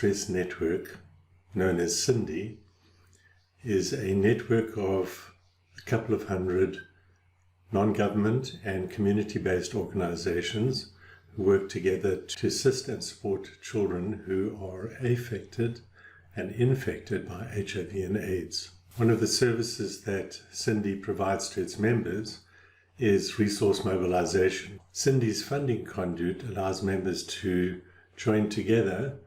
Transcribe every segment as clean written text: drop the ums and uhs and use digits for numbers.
Stress Network, known as CINDI, is a network of a couple of hundred non-government and community-based organizations who work together to assist and support children who are affected and infected by HIV and AIDS. One of the services that CINDI provides to its members is resource mobilization. CINDI's funding conduit allows members to join together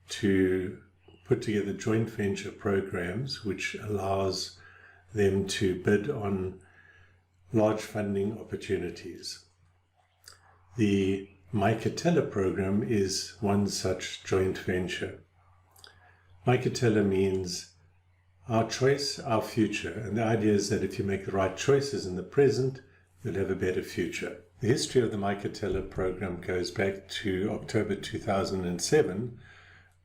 to put together joint venture programs, which allows them to bid on large funding opportunities. The Maikatela program is one such joint venture. Maikatela means our choice, our future. And the idea is that if you make the right choices in the present, you'll have a better future. The history of the Maikatela program goes back to October 2007,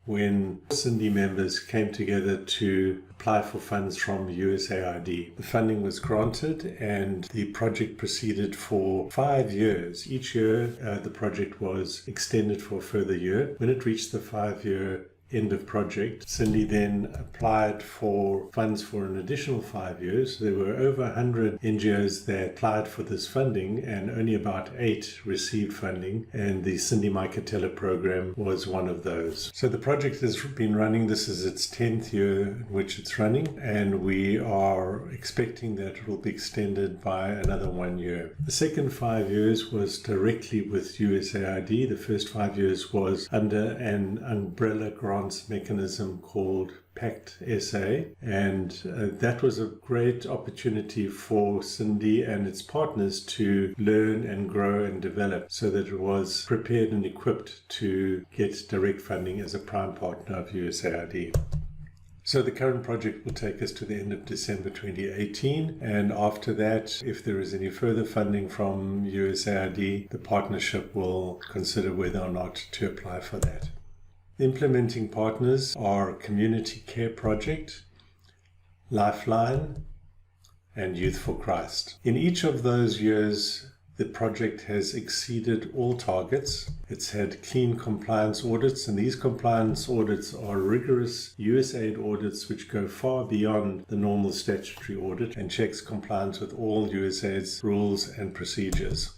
when CINDI members came together to apply for funds from USAID. The funding was granted and the project proceeded for 5 years. Each year the project was extended for a further year. When it reached the 5-year end of project, CINDI then applied for funds for an additional 5 years. There were over 100 NGOs that applied for this funding and only about 8 received funding, and the CINDI Maikatela program was one of those. So the project has been running, this is its 10th year in which it's running, and we are expecting that it will be extended by another 1 year. The second 5 years was directly with USAID. The first 5 years was under an umbrella grant mechanism called PACT SA, and that was a great opportunity for CINDI and its partners to learn and grow and develop so that it was prepared and equipped to get direct funding as a prime partner of USAID. So the current project will take us to the end of December 2018, and after that, if there is any further funding from USAID, the partnership will consider whether or not to apply for that. The implementing partners are Community Care Project, Lifeline, and Youth for Christ. In each of those years, the project has exceeded all targets. It's had clean compliance audits, and these compliance audits are rigorous USAID audits which go far beyond the normal statutory audit and checks compliance with all USAID's rules and procedures.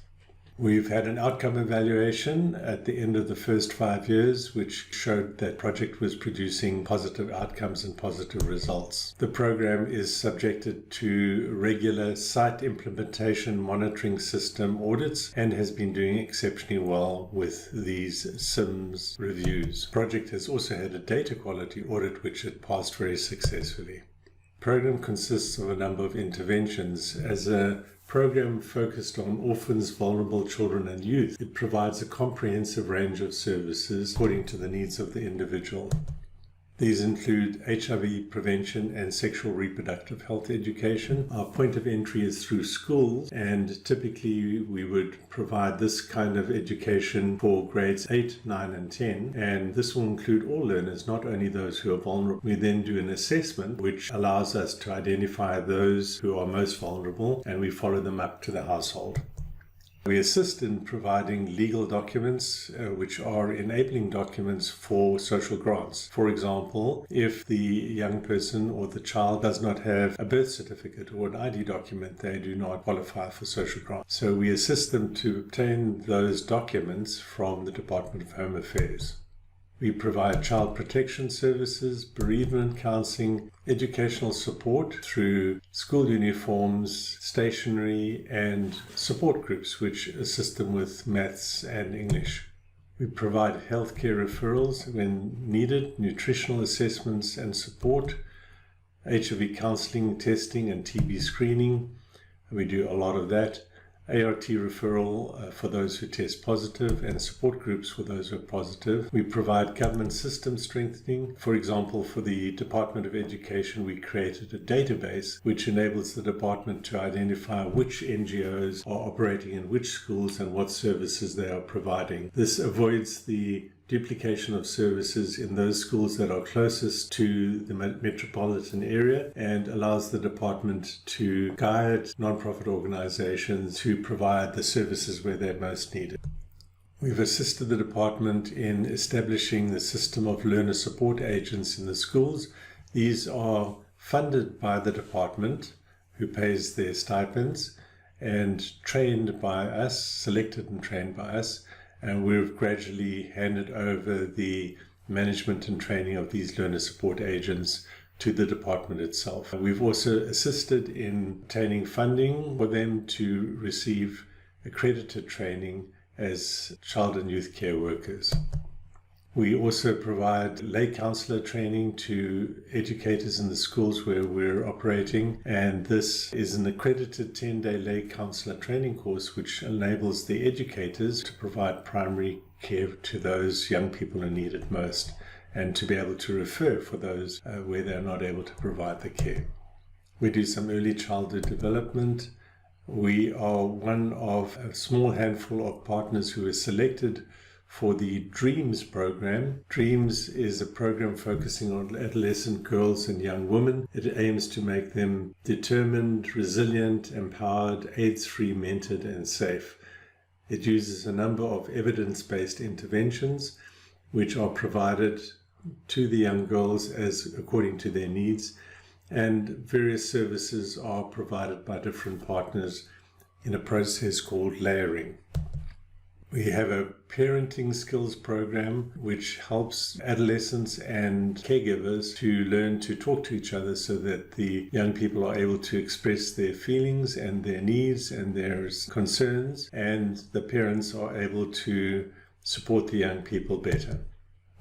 We've had an outcome evaluation at the end of the first 5 years, which showed that project was producing positive outcomes and positive results. The program is subjected to regular site implementation monitoring system audits and has been doing exceptionally well with these SIMS reviews. The project has also had a data quality audit, which it passed very successfully. The program consists of a number of interventions. As a program focused on orphans, vulnerable children and youth, it provides a comprehensive range of services according to the needs of the individual. These include HIV prevention and sexual reproductive health education. Our point of entry is through schools, and typically we would provide this kind of education for grades 8, 9 and 10, and this will include all learners, not only those who are vulnerable. We then do an assessment which allows us to identify those who are most vulnerable, and we follow them up to the household. We assist in providing legal documents, which are enabling documents for social grants. For example, if the young person or the child does not have a birth certificate or an ID document, they do not qualify for social grants. So we assist them to obtain those documents from the Department of Home Affairs. We provide child protection services, bereavement counseling, educational support through school uniforms, stationery, and support groups which assist them with maths and English. We provide healthcare referrals when needed, nutritional assessments and support, HIV counseling, testing, and TB screening. We do a lot of that. ART referral for those who test positive, and support groups for those who are positive. We provide government system strengthening. For example, for the Department of Education, we created a database which enables the department to identify which NGOs are operating in which schools and what services they are providing. This avoids the duplication of services in those schools that are closest to the metropolitan area and allows the department to guide non-profit organizations to provide the services where they're most needed. We've assisted the department in establishing the system of learner support agents in the schools. These are funded by the department, who pays their stipends, and trained by us, selected and trained by us, and we've gradually handed over the management and training of these learner support agents to the department itself. We've also assisted in obtaining funding for them to receive accredited training as child and youth care workers. We also provide lay counsellor training to educators in the schools where we're operating, and this is an accredited 10-day lay counsellor training course which enables the educators to provide primary care to those young people who need it most, and to be able to refer for those where they're not able to provide the care. We do some early childhood development. We are one of a small handful of partners who are selected for the DREAMS program. DREAMS is a program focusing on adolescent girls and young women. It aims to make them determined, resilient, empowered, AIDS-free, mentored, and safe. It uses a number of evidence-based interventions which are provided to the young girls as according to their needs, and various services are provided by different partners in a process called layering. We have a parenting skills program which helps adolescents and caregivers to learn to talk to each other so that the young people are able to express their feelings and their needs and their concerns, and the parents are able to support the young people better.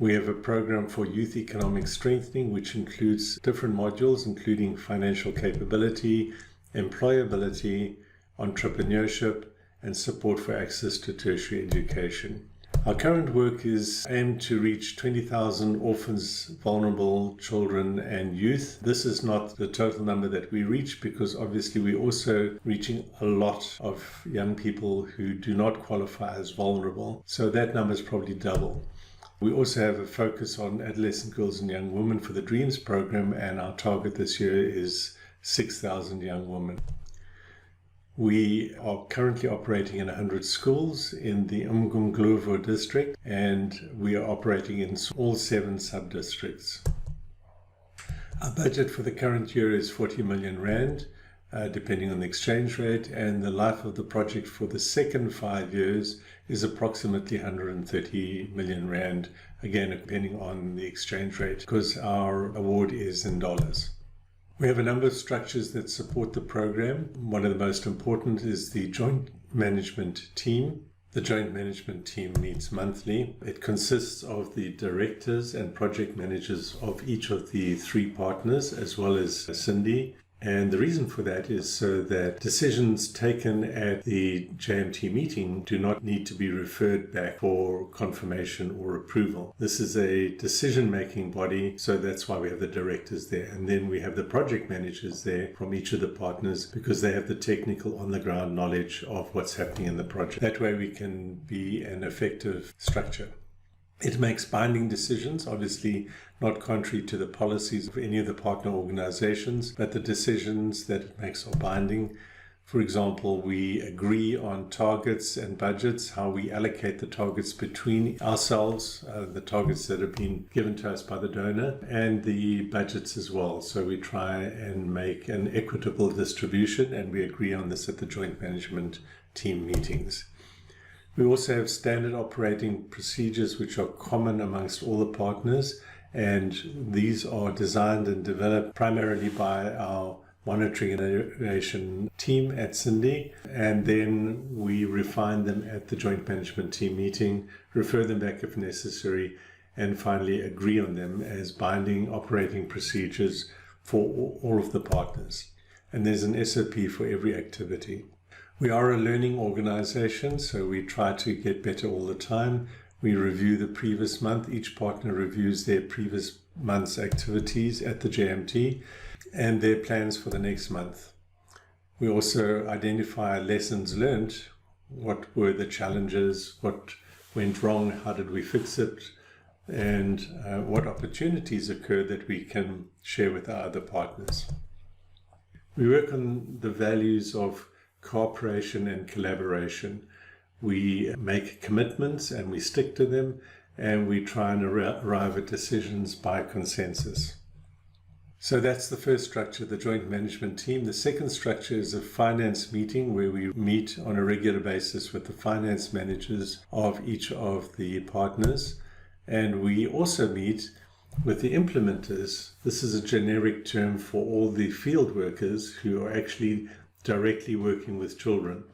We have a program for youth economic strengthening which includes different modules including financial capability, employability, entrepreneurship, and support for access to tertiary education. Our current work is aimed to reach 20,000 orphans, vulnerable children and youth. This is not the total number that we reach because obviously we're also reaching a lot of young people who do not qualify as vulnerable. So that number is probably double. We also have a focus on adolescent girls and young women for the DREAMS program, and our target this year is 6,000 young women. We are currently operating in 100 schools in the Umgunguluvu district, and we are operating in all 7 sub-districts. Our budget for the current year is 40 million rand, depending on the exchange rate, and the life of the project for the second 5 years is approximately 130 million rand, again depending on the exchange rate, because our award is in dollars. We have a number of structures that support the program. One of the most important is the joint management team. The joint management team meets monthly. It consists of the directors and project managers of each of the 3 partners, as well as CINDI. And the reason for that is so that decisions taken at the JMT meeting do not need to be referred back for confirmation or approval. This is a decision-making body, so that's why we have the directors there. And then we have the project managers there from each of the partners because they have the technical on-the-ground knowledge of what's happening in the project. That way we can be an effective structure. It makes binding decisions, obviously not contrary to the policies of any of the partner organizations, but the decisions that it makes are binding. For example, we agree on targets and budgets, how we allocate the targets between ourselves, the targets that have been given to us by the donor, and the budgets as well. So we try and make an equitable distribution, and we agree on this at the joint management team meetings. We also have standard operating procedures which are common amongst all the partners, and these are designed and developed primarily by our monitoring and evaluation team at CINDI, and then we refine them at the joint management team meeting, refer them back if necessary, and finally agree on them as binding operating procedures for all of the partners. And there's an SOP for every activity. We are a learning organization, so we try to get better all the time. We review the previous month. Each partner reviews their previous month's activities at the JMT and their plans for the next month. We also identify lessons learned. What were the challenges? What went wrong? How did we fix it? And what opportunities occurred that we can share with our other partners. We work on the values of cooperation and collaboration. We make commitments and we stick to them, and we try and arrive at decisions by consensus. So that's the first structure, the joint management team. The second structure is a finance meeting where we meet on a regular basis with the finance managers of each of the partners. And we also meet with the implementers. This is a generic term for all the field workers who are actually directly working with children.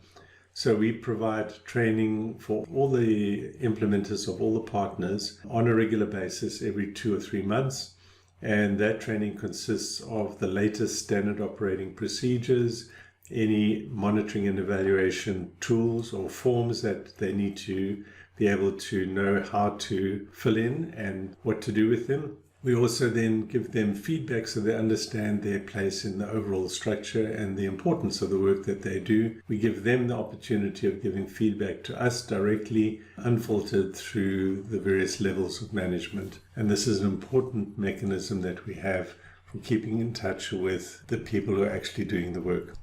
So we provide training for all the implementers of all the partners on a regular basis every 2 or 3 months. And that training consists of the latest standard operating procedures, any monitoring and evaluation tools or forms that they need to be able to know how to fill in and what to do with them. We also then give them feedback so they understand their place in the overall structure and the importance of the work that they do. We give them the opportunity of giving feedback to us directly, unfiltered through the various levels of management. And this is an important mechanism that we have for keeping in touch with the people who are actually doing the work.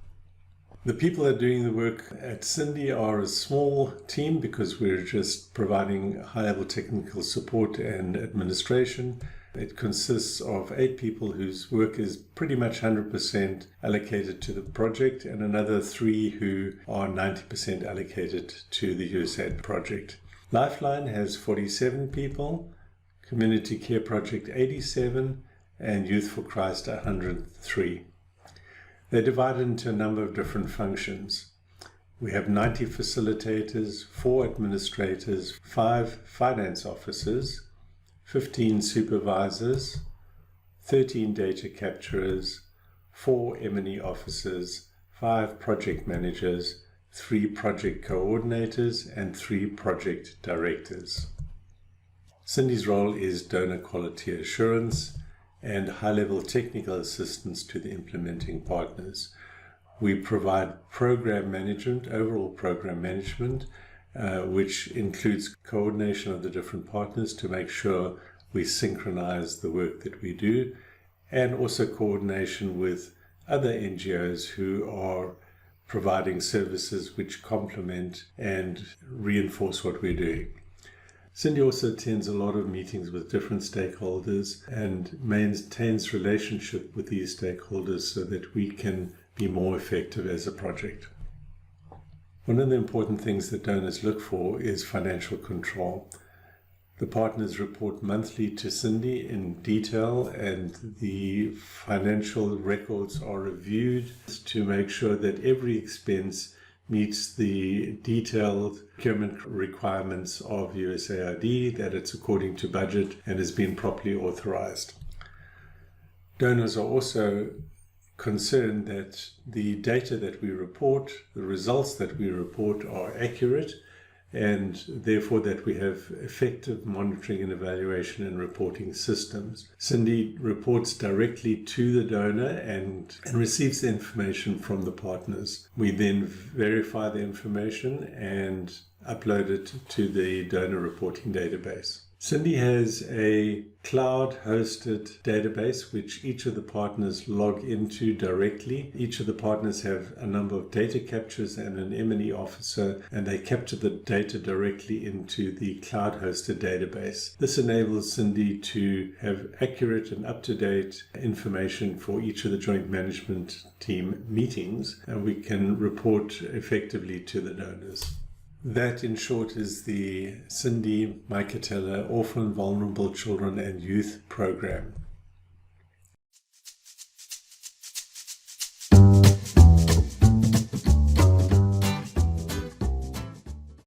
The people that are doing the work at CINDI are a small team because we're just providing high-level technical support and administration. It consists of 8 people whose work is pretty much 100% allocated to the project, and another 3 who are 90% allocated to the USAID project. Lifeline has 47 people, Community Care Project 87, and Youth for Christ 103. They're divided into a number of different functions. We have 90 facilitators, 4 administrators, 5 finance officers, 15 supervisors, 13 data capturers, 4 M&E officers, 5 project managers, 3 project coordinators, and 3 project directors. CINDI's role is donor quality assurance and high-level technical assistance to the implementing partners. We provide program management, overall program management, which includes coordination of the different partners to make sure we synchronize the work that we do, and also coordination with other NGOs who are providing services which complement and reinforce what we're doing. CINDI also attends a lot of meetings with different stakeholders and maintains relationship with these stakeholders so that we can be more effective as a project. One of the important things that donors look for is financial control. The partners report monthly to CINDI in detail, and the financial records are reviewed to make sure that every expense meets the detailed procurement requirements of USAID, that it's according to budget and has been properly authorized. Donors are also concerned that the data that we report, the results that we report, are accurate, and therefore that we have effective monitoring and evaluation and reporting systems. CINDI reports directly to the donor and receives the information from the partners. We then verify the information and upload it to the donor reporting database. CINDI has a cloud-hosted database which each of the partners log into directly. Each of the partners have a number of data captures and an M&E officer, and they capture the data directly into the cloud-hosted database. This enables CINDI to have accurate and up-to-date information for each of the joint management team meetings, and we can report effectively to the donors. That, in short, is the CINDI Maikatela Orphan, Vulnerable Children and Youth Program.